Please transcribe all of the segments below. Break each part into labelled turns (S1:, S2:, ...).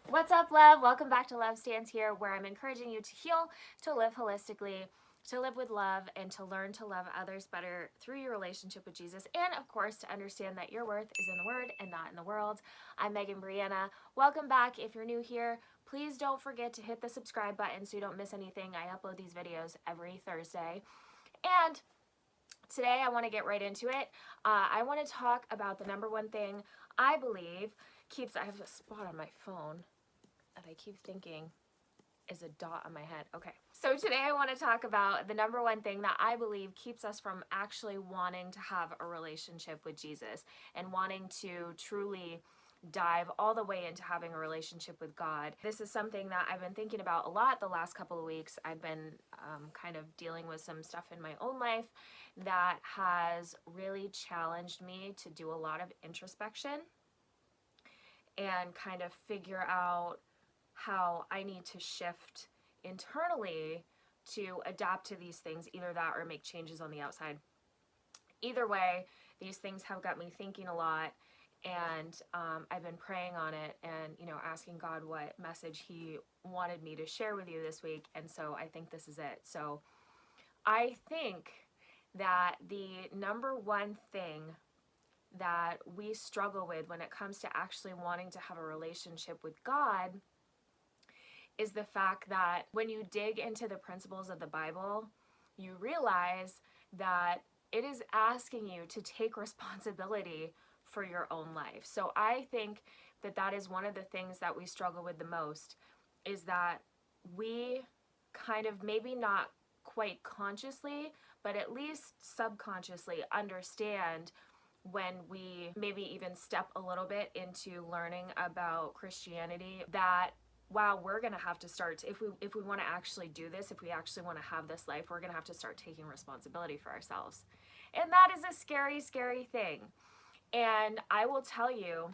S1: What's up, love? Welcome back to Love Stands Here, where I'm encouraging you to heal, to live holistically, to live with love, and to learn to love others better through your relationship with Jesus. And of course, to understand that your worth is in the Word and not in the world. I'm Megan Brianna. Welcome back. If you're new here, please don't forget to hit the subscribe button so you don't miss anything. I upload these videos every Thursday. And today I want to get right into it. I want to talk about the number one thing I believe I have a spot on my phone that I keep thinking is a dot on my head. Okay. So today I want to talk about the number one thing that I believe keeps us from actually wanting to have a relationship with Jesus and wanting to truly dive all the way into having a relationship with God. This is something that I've been thinking about a lot the last couple of weeks. I've been kind of dealing with some stuff in my own life that has really challenged me to do a lot of introspection and kind of figure out how I need to shift internally to adapt to these things, either that or make changes on the outside. Either way, these things have got me thinking a lot, and I've been praying on it and, asking God what message He wanted me to share with you this week, and so I think this is it. So I think that the number one thing that we struggle with when it comes to actually wanting to have a relationship with God is the fact that when you dig into the principles of the Bible, you realize that it is asking you to take responsibility for your own life. So I think that that is one of the things that we struggle with the most, is that we kind of, maybe not quite consciously, but at least subconsciously understand when we maybe even step a little bit into learning about Christianity that, wow, we're going to have to start, if we want to actually do this, if we actually want to have this life, we're going to have to start taking responsibility for ourselves. And that is a scary, scary thing. And I will tell you,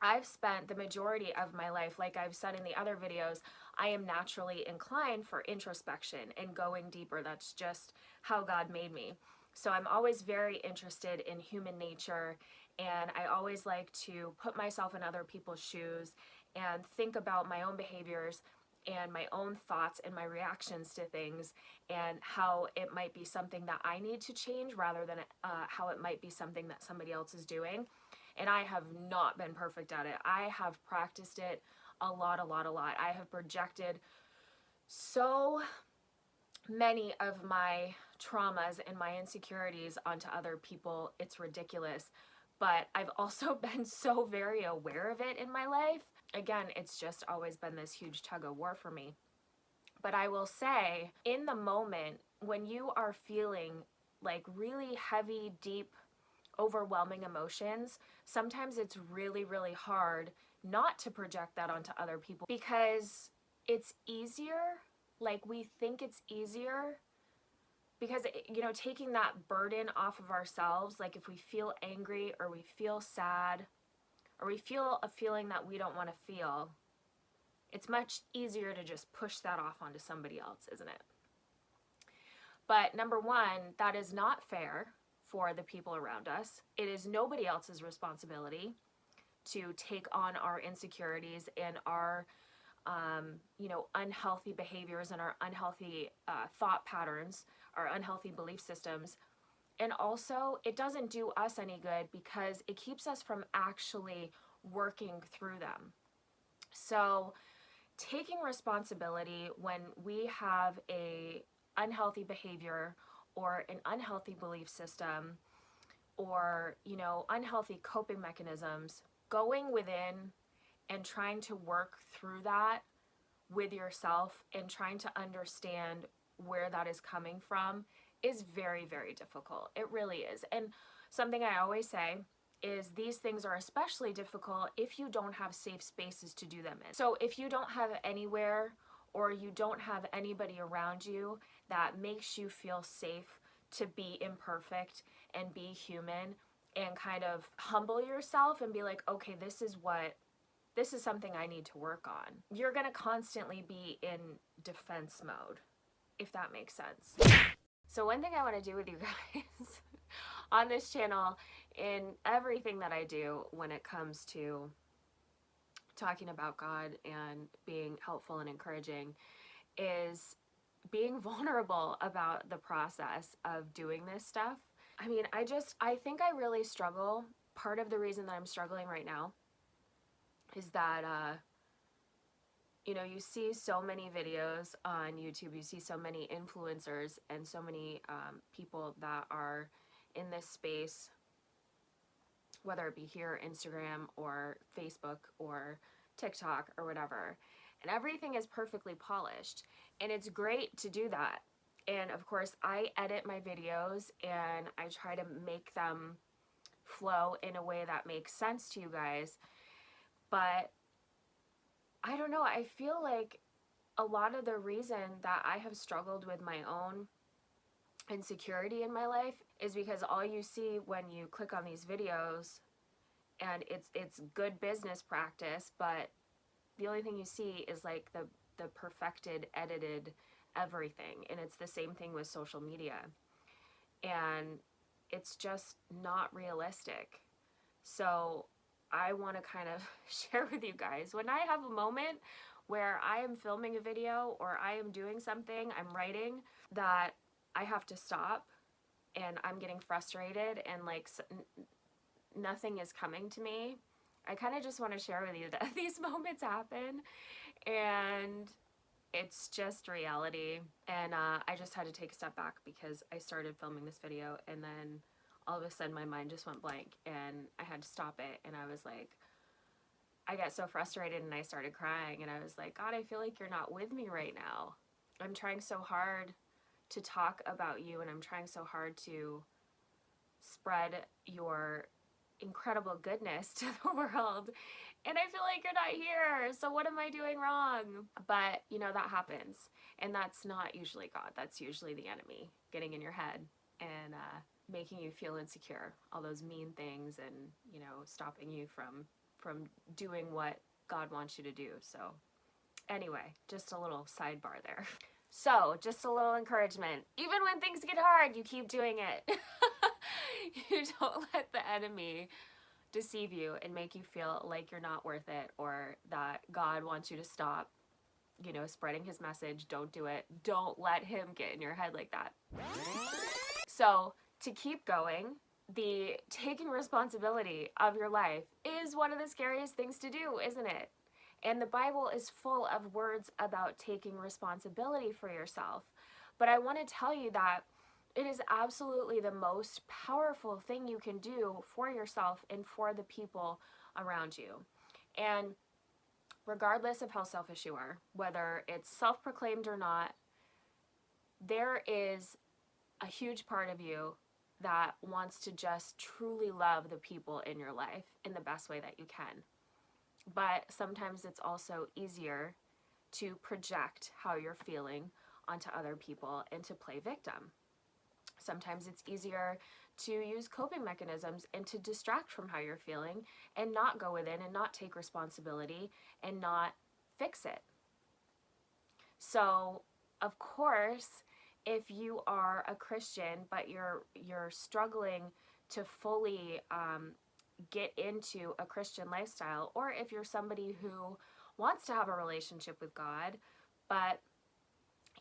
S1: I've spent the majority of my life, like I've said in the other videos, I am naturally inclined for introspection and going deeper. That's just how God made me. So I'm always very interested in human nature, and I always like to put myself in other people's shoes and think about my own behaviors and my own thoughts and my reactions to things, and how it might be something that I need to change rather than how it might be something that somebody else is doing. And I have not been perfect at it. I have practiced it a lot, a lot, a lot. I have projected so many of my traumas and my insecurities onto other people. It's ridiculous. But I've also been so very aware of it in my life. Again, it's just always been this huge tug of war for me. But I will say, in the moment, when you are feeling like really heavy, deep, overwhelming emotions, sometimes it's really, really hard not to project that onto other people, because it's easier, like we think it's easier, because taking that burden off of ourselves, like if we feel angry or we feel sad or we feel a feeling that we don't want to feel, it's much easier to just push that off onto somebody else, isn't it? But number one, that is not fair for the people around us. It is nobody else's responsibility to take on our insecurities and our unhealthy behaviors and our unhealthy thought patterns, our unhealthy belief systems. And also, it doesn't do us any good because it keeps us from actually working through them. So taking responsibility when we have a unhealthy behavior or an unhealthy belief system, or unhealthy coping mechanisms, going within and trying to work through that with yourself and trying to understand where that is coming from is very, very difficult. It really is. And something I always say is these things are especially difficult if you don't have safe spaces to do them in. So if you don't have anywhere, or you don't have anybody around you that makes you feel safe to be imperfect and be human and kind of humble yourself and be like, okay, this is something I need to work on, you're going to constantly be in defense mode, if that makes sense. So one thing I want to do with you guys on this channel, in everything that I do when it comes to talking about God and being helpful and encouraging is being vulnerable about the process of doing this stuff. I mean, I think I really struggle. Part of the reason that I'm struggling right now is that, you see so many videos on YouTube, you see so many influencers and so many people that are in this space, whether it be here, Instagram or Facebook or TikTok or whatever. And everything is perfectly polished. And it's great to do that. And of course, I edit my videos and I try to make them flow in a way that makes sense to you guys. But I don't know, I feel like a lot of the reason that I have struggled with my own insecurity in my life is because all you see when you click on these videos, and it's good business practice, but the only thing you see is like the perfected, edited everything. And it's the same thing with social media. And it's just not realistic. So I want to kind of share with you guys, when I have a moment where I am filming a video or I am doing something, I'm writing, that I have to stop and I'm getting frustrated and like nothing is coming to me, I kind of just want to share with you that these moments happen and it's just reality. And I just had to take a step back because I started filming this video and then all of a sudden my mind just went blank and I had to stop it. And I was like, I got so frustrated and I started crying and I was like, God, I feel like you're not with me right now. I'm trying so hard to talk about you and I'm trying so hard to spread your incredible goodness to the world, and I feel like you're not here, so what am I doing wrong? But that happens, and that's not usually God. That's usually the enemy getting in your head and making you feel insecure, all those mean things, and stopping you from doing what God wants you to do. So anyway, just a little sidebar there. So just a little encouragement, even when things get hard, you keep doing it. You don't let the enemy deceive you and make you feel like you're not worth it, or that God wants you to stop, spreading his message. Don't do it. Don't let him get in your head like that. So to keep going, the taking responsibility of your life is one of the scariest things to do, isn't it? And the Bible is full of words about taking responsibility for yourself. But I want to tell you that it is absolutely the most powerful thing you can do for yourself and for the people around you. And regardless of how selfish you are, whether it's self-proclaimed or not, there is a huge part of you that wants to just truly love the people in your life in the best way that you can. But sometimes it's also easier to project how you're feeling onto other people and to play victim. Sometimes it's easier to use coping mechanisms and to distract from how you're feeling and not go within and not take responsibility and not fix it. So, of course, if you are a Christian but you're struggling to fully get into a Christian lifestyle, or if you're somebody who wants to have a relationship with God but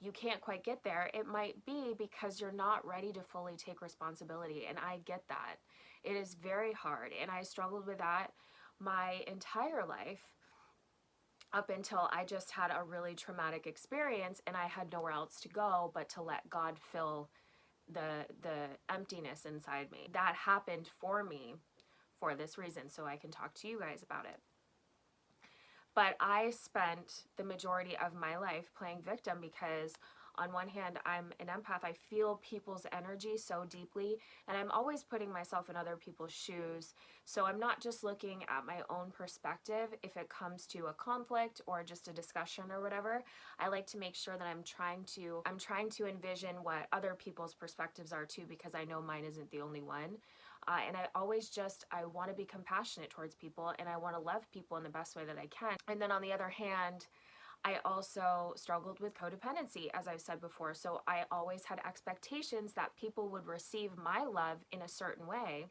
S1: you can't quite get there, it might be because you're not ready to fully take responsibility. And I get that. It is very hard. And I struggled with that my entire life up until I just had a really traumatic experience and I had nowhere else to go but to let God fill the emptiness inside me. That happened for me for this reason, so I can talk to you guys about it. But I spent the majority of my life playing victim because on one hand, I'm an empath. I feel people's energy so deeply, and I'm always putting myself in other people's shoes. So I'm not just looking at my own perspective if it comes to a conflict or just a discussion or whatever. I like to make sure that I'm trying to envision what other people's perspectives are too, because I know mine isn't the only one. And I want to be compassionate towards people and I want to love people in the best way that I can. And then on the other hand, I also struggled with codependency, as I've said before. So I always had expectations that people would receive my love in a certain way,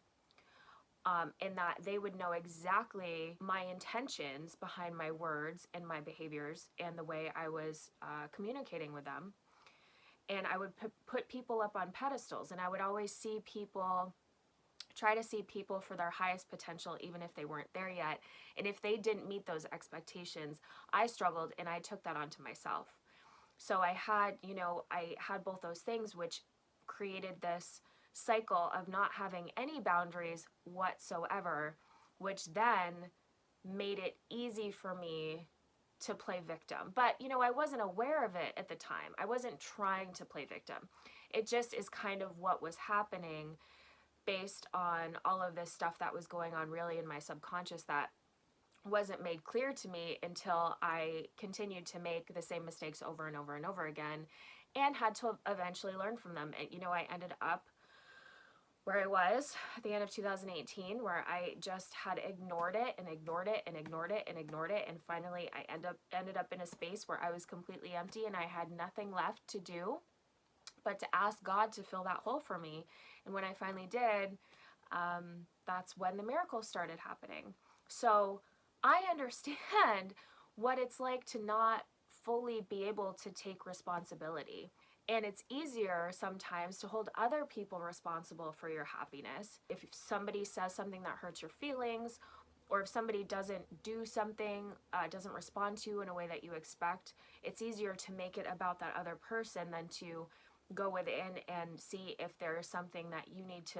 S1: in that they would know exactly my intentions behind my words and my behaviors and the way I was communicating with them. And I would put people up on pedestals, and I would always try to see people for their highest potential, even if they weren't there yet. And if they didn't meet those expectations, I struggled, and I took that onto myself. So I had both those things, which created this cycle of not having any boundaries whatsoever, which then made it easy for me to play victim. But, I wasn't aware of it at the time. I wasn't trying to play victim. It just is kind of what was happening based on all of this stuff that was going on really in my subconscious that wasn't made clear to me until I continued to make the same mistakes over and over and over again, and had to eventually learn from them. And, I ended up where I was at the end of 2018, where I just had ignored it and ignored it and ignored it and ignored it. And finally, I ended up in a space where I was completely empty and I had nothing left to do but to ask God to fill that hole for me. And when I finally did, that's when the miracles started happening. So I understand what it's like to not fully be able to take responsibility. And it's easier sometimes to hold other people responsible for your happiness. If somebody says something that hurts your feelings, or if somebody doesn't do something, doesn't respond to you in a way that you expect, it's easier to make it about that other person than to go within and see if there's something that you need to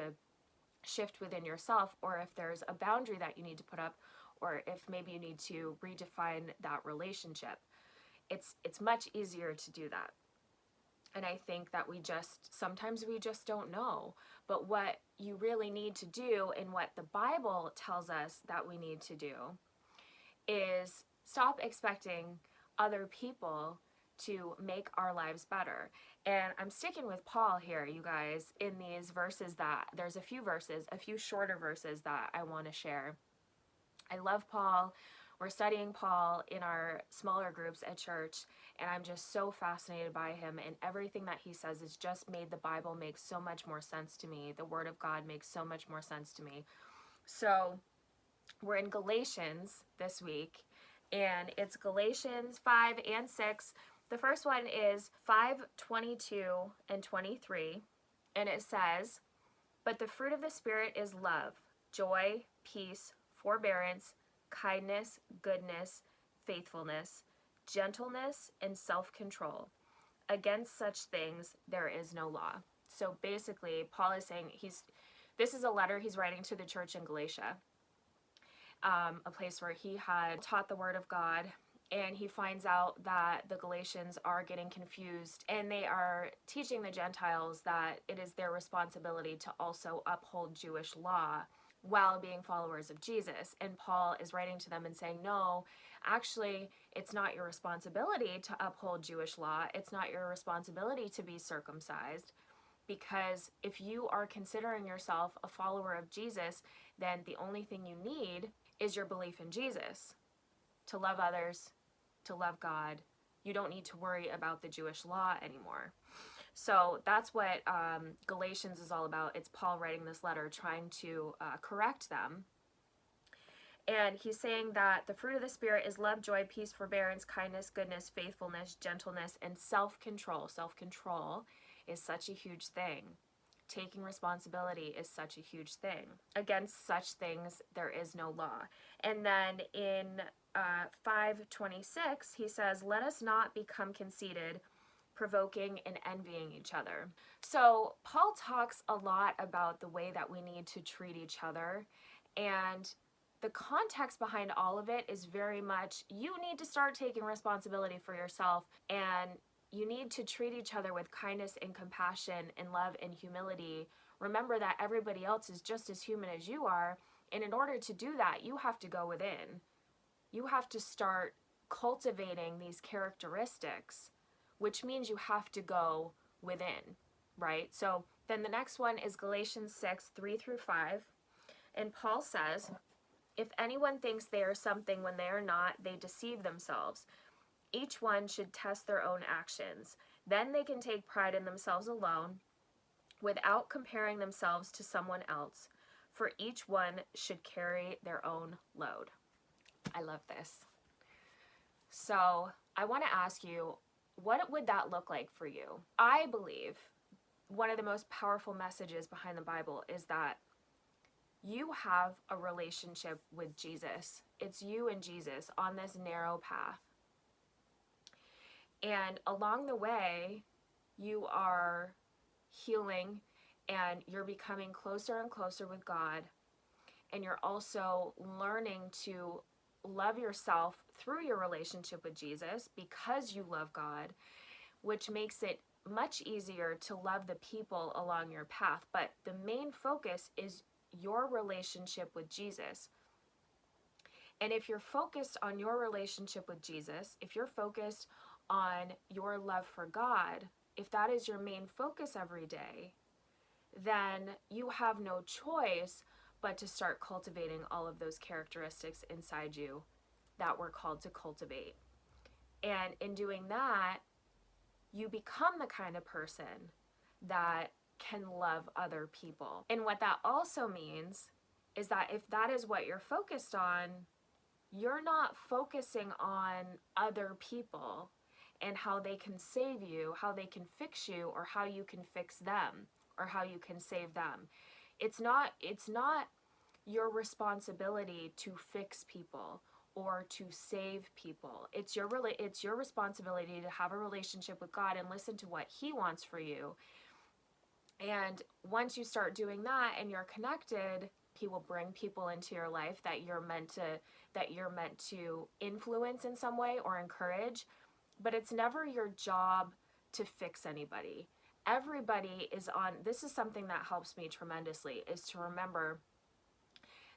S1: shift within yourself, or if there's a boundary that you need to put up, or if maybe you need to redefine that relationship. It's much easier to do that. And I think that sometimes we just don't know. But what you really need to do, and what the Bible tells us that we need to do, is stop expecting other people to make our lives better. And I'm sticking with Paul here, you guys, in these verses there's a few shorter verses that I want to share. I love Paul. We're studying Paul in our smaller groups at church, and I'm just so fascinated by him, and everything that he says has just made the Bible make so much more sense to me. The Word of God makes so much more sense to me. So we're in Galatians this week, and it's Galatians 5 and 6. The first one is 5:22 and 23, and it says, "But the fruit of the Spirit is love, joy, peace, forbearance, kindness, goodness, faithfulness, gentleness, and self-control. Against such things there is no law." So basically, Paul is saying this is a letter he's writing to the church in Galatia, a place where he had taught the Word of God, and he finds out that the Galatians are getting confused, and they are teaching the Gentiles that it is their responsibility to also uphold Jewish law while being followers of Jesus. And Paul is writing to them and saying, no, actually, it's not your responsibility to uphold Jewish law. It's not your responsibility to be circumcised, because if you are considering yourself a follower of Jesus, then the only thing you need is your belief in Jesus to love others, to love God. You don't need to worry about the Jewish law anymore. So that's what Galatians is all about. It's Paul writing this letter trying to correct them. And he's saying that the fruit of the Spirit is love, joy, peace, forbearance, kindness, goodness, faithfulness, gentleness, and self-control. Self-control is such a huge thing. Taking responsibility is such a huge thing. Against such things, there is no law. And then in 5:26, he says, "Let us not become conceited, provoking and envying each other." So Paul talks a lot about the way that we need to treat each other, and the context behind all of it is very much, you need to start taking responsibility for yourself, and you need to treat each other with kindness and compassion and love and humility. Remember that everybody else is just as human as you are, and in order to do that, you have to go within. You have to start cultivating these characteristics, which means you have to go within, right? So then the next one is Galatians 6:3-5. And Paul says, "If anyone thinks they are something when they are not, they deceive themselves. Each one should test their own actions. Then they can take pride in themselves alone, without comparing themselves to someone else. for each one should carry their own load. I love this. So I want to ask you, what would that look like for you? I believe one of the most powerful messages behind the Bible is that you have a relationship with Jesus. It's you and Jesus on this narrow path. And along the way, you are healing and you're becoming closer and closer with God. And you're also learning to love yourself through your relationship with Jesus because you love God, which makes it much easier to love the people along your path. But the main focus is your relationship with Jesus. And if you're focused on your relationship with Jesus, if you're focused on your love for God, if that is your main focus every day, then you have no choice but to start cultivating all of those characteristics inside you that we're called to cultivate. And in doing that, you become the kind of person that can love other people. And what that also means is that if that is what you're focused on, you're not focusing on other people and how they can save you, how they can fix you, or how you can fix them, or how you can save them. It's not your responsibility to fix people or to save people. It's your responsibility to have a relationship with God and listen to what He wants for you. And once you start doing that and you're connected, He will bring people into your life that you're meant to influence in some way or encourage. But it's never your job to fix anybody. Everybody is on, this is something that helps me tremendously, is to remember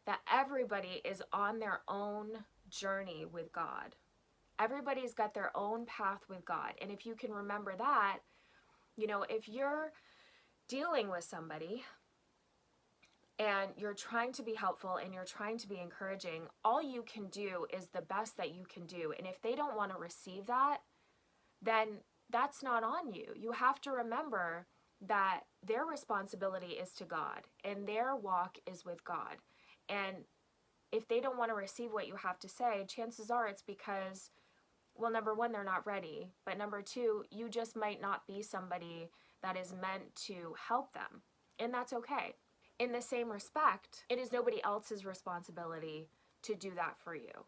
S1: that everybody is on their own journey with God. Everybody's got their own path with God. And if you can remember that, if you're dealing with somebody and you're trying to be helpful and you're trying to be encouraging, all you can do is the best that you can do. And if they don't want to receive that, then that's not on you. You have to remember that their responsibility is to God and their walk is with God. And if they don't want to receive what you have to say, chances are it's because, well, number one, they're not ready. But number two, you just might not be somebody that is meant to help them. And that's okay. In the same respect, it is nobody else's responsibility to do that for you.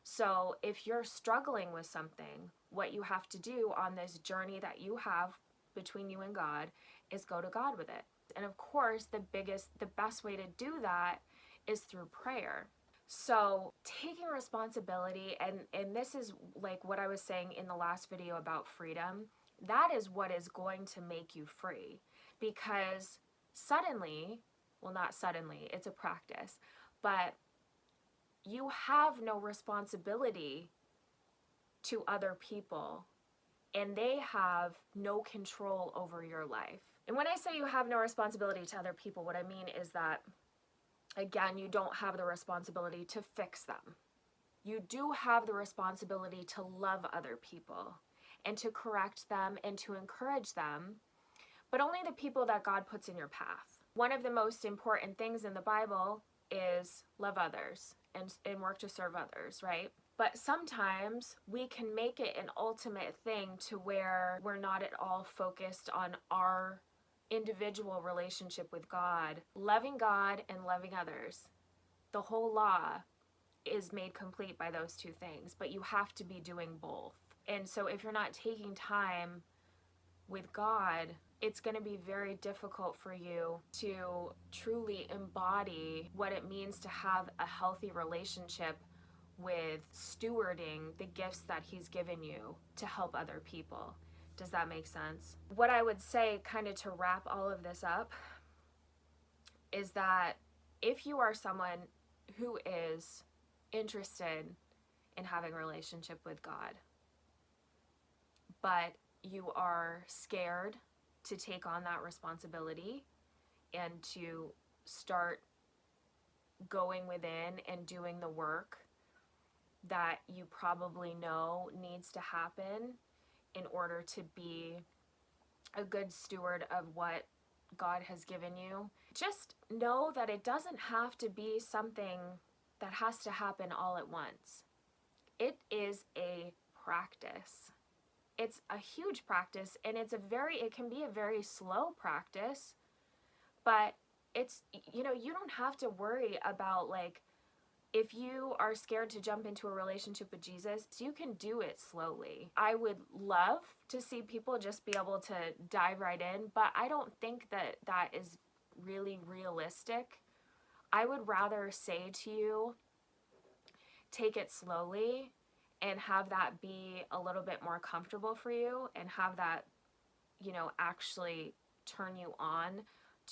S1: So if you're struggling with something, what you have to do on this journey that you have between you and God is go to God with it. And of course, the best way to do that is through prayer. So taking responsibility, and this is like what I was saying in the last video about freedom, that is what is going to make you free. Because suddenly, well, not suddenly, it's a practice, but you have no responsibility to other people and they have no control over your life. And when I say you have no responsibility to other people, what I mean is that, again, you don't have the responsibility to fix them. You do have the responsibility to love other people and to correct them and to encourage them, but only the people that God puts in your path. One of the most important things in the Bible is love others and work to serve others, right? But sometimes we can make it an ultimate thing to where we're not at all focused on our individual relationship with God, loving God and loving others. The whole law is made complete by those two things, but you have to be doing both. And so if you're not taking time with God, it's going to be very difficult for you to truly embody what it means to have a healthy relationship with stewarding the gifts that He's given you to help other people. Does that make sense? What I would say, kind of to wrap all of this up, is that if you are someone who is interested in having a relationship with God, but you are scared to take on that responsibility and to start going within and doing the work that you probably know needs to happen in order to be a good steward of what God has given you. Just know that it doesn't have to be something that has to happen all at once. It is a practice. It's a huge practice, and it can be a very slow practice, but it's, you don't have to worry about, like, if you are scared to jump into a relationship with Jesus, you can do it slowly. I would love to see people just be able to dive right in, but I don't think that that is really realistic. I would rather say to you, take it slowly and have that be a little bit more comfortable for you, and have that, actually turn you on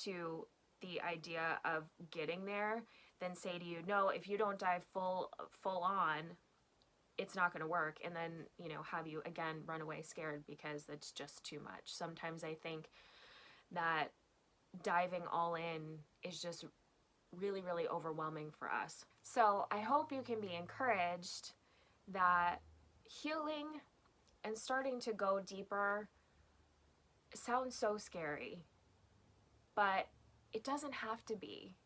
S1: to the idea of getting there, than say to you, no, if you don't dive full on, it's not going to work, and then, have you again run away scared because it's just too much. Sometimes I think that diving all in is just really, really overwhelming for us. So I hope you can be encouraged that healing and starting to go deeper sounds so scary, but it doesn't have to be.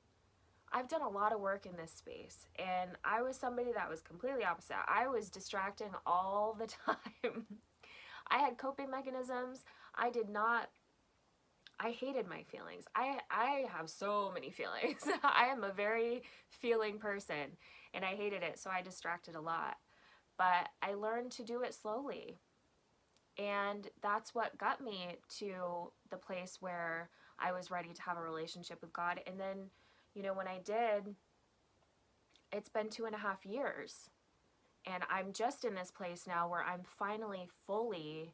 S1: I've done a lot of work in this space, and I was somebody that was completely opposite. I was distracting all the time. I had coping mechanisms. I hated my feelings. I have so many feelings. I am a very feeling person, and I hated it, so I distracted a lot. But I learned to do it slowly. And that's what got me to the place where I was ready to have a relationship with God. And then, when I did, it's been 2.5 years. And I'm just in this place now where I'm finally fully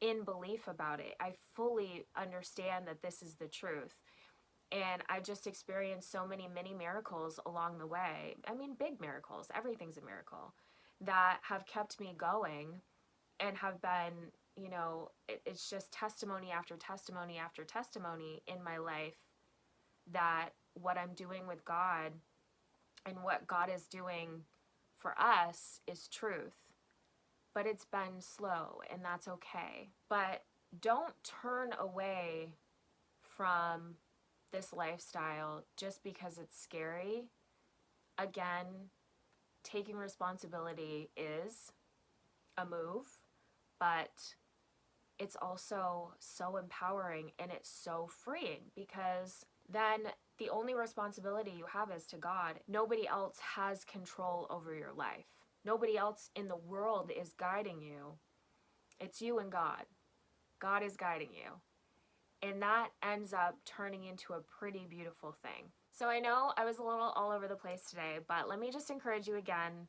S1: in belief about it. I fully understand that this is the truth. And I've just experienced so many mini miracles along the way. I mean, big miracles. Everything's a miracle, that have kept me going, and have been, it's just testimony after testimony after testimony in my life, that what I'm doing with God and what God is doing for us is truth. But it's been slow, and that's okay. But don't turn away from this lifestyle just because it's scary. Again, taking responsibility is a move, but it's also so empowering, and it's so freeing, because then the only responsibility you have is to God. Nobody else has control over your life. Nobody else in the world is guiding you. It's you and God. God is guiding you. And that ends up turning into a pretty beautiful thing. So I know I was a little all over the place today, but let me just encourage you again.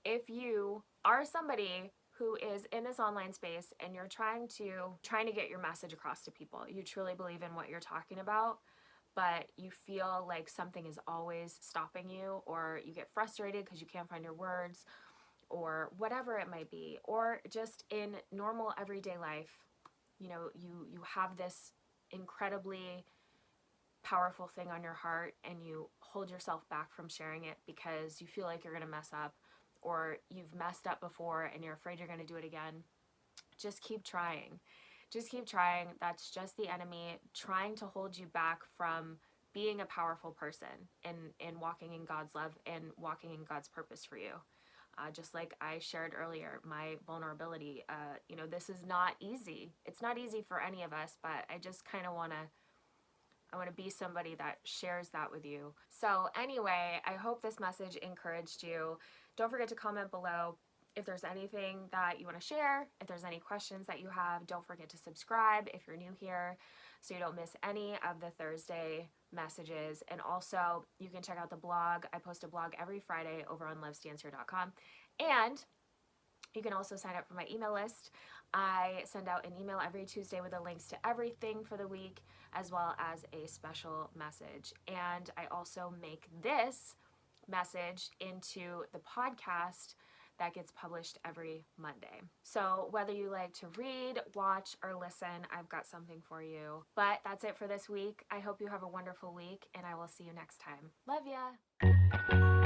S1: If you are somebody who is in this online space and you're trying to get your message across to people, you truly believe in what you're talking about, but you feel like something is always stopping you, or you get frustrated because you can't find your words, or whatever it might be, or just in normal everyday life, you have this incredibly powerful thing on your heart, and you hold yourself back from sharing it because you feel like you're going to mess up, or you've messed up before and you're afraid you're going to do it again. Just keep trying. Just keep trying. That's just the enemy trying to hold you back from being a powerful person, and walking in God's love and walking in God's purpose for you. Just like I shared earlier, my vulnerability, this is not easy. It's not easy for any of us, but I just kind of want to be somebody that shares that with you. So anyway, I hope this message encouraged you. Don't forget to comment below if there's anything that you want to share. If there's any questions that you have, don't forget to subscribe if you're new here, so you don't miss any of the Thursday messages. And also, you can check out the blog. I post a blog every Friday over on lovestandshere.com. And you can also sign up for my email list. I send out an email every Tuesday with the links to everything for the week, as well as a special message. And I also make this message into the podcast that gets published every Monday. So whether you like to read, watch, or listen, I've got something for you. But that's it for this week. I hope you have a wonderful week, and I will see you next time. Love ya!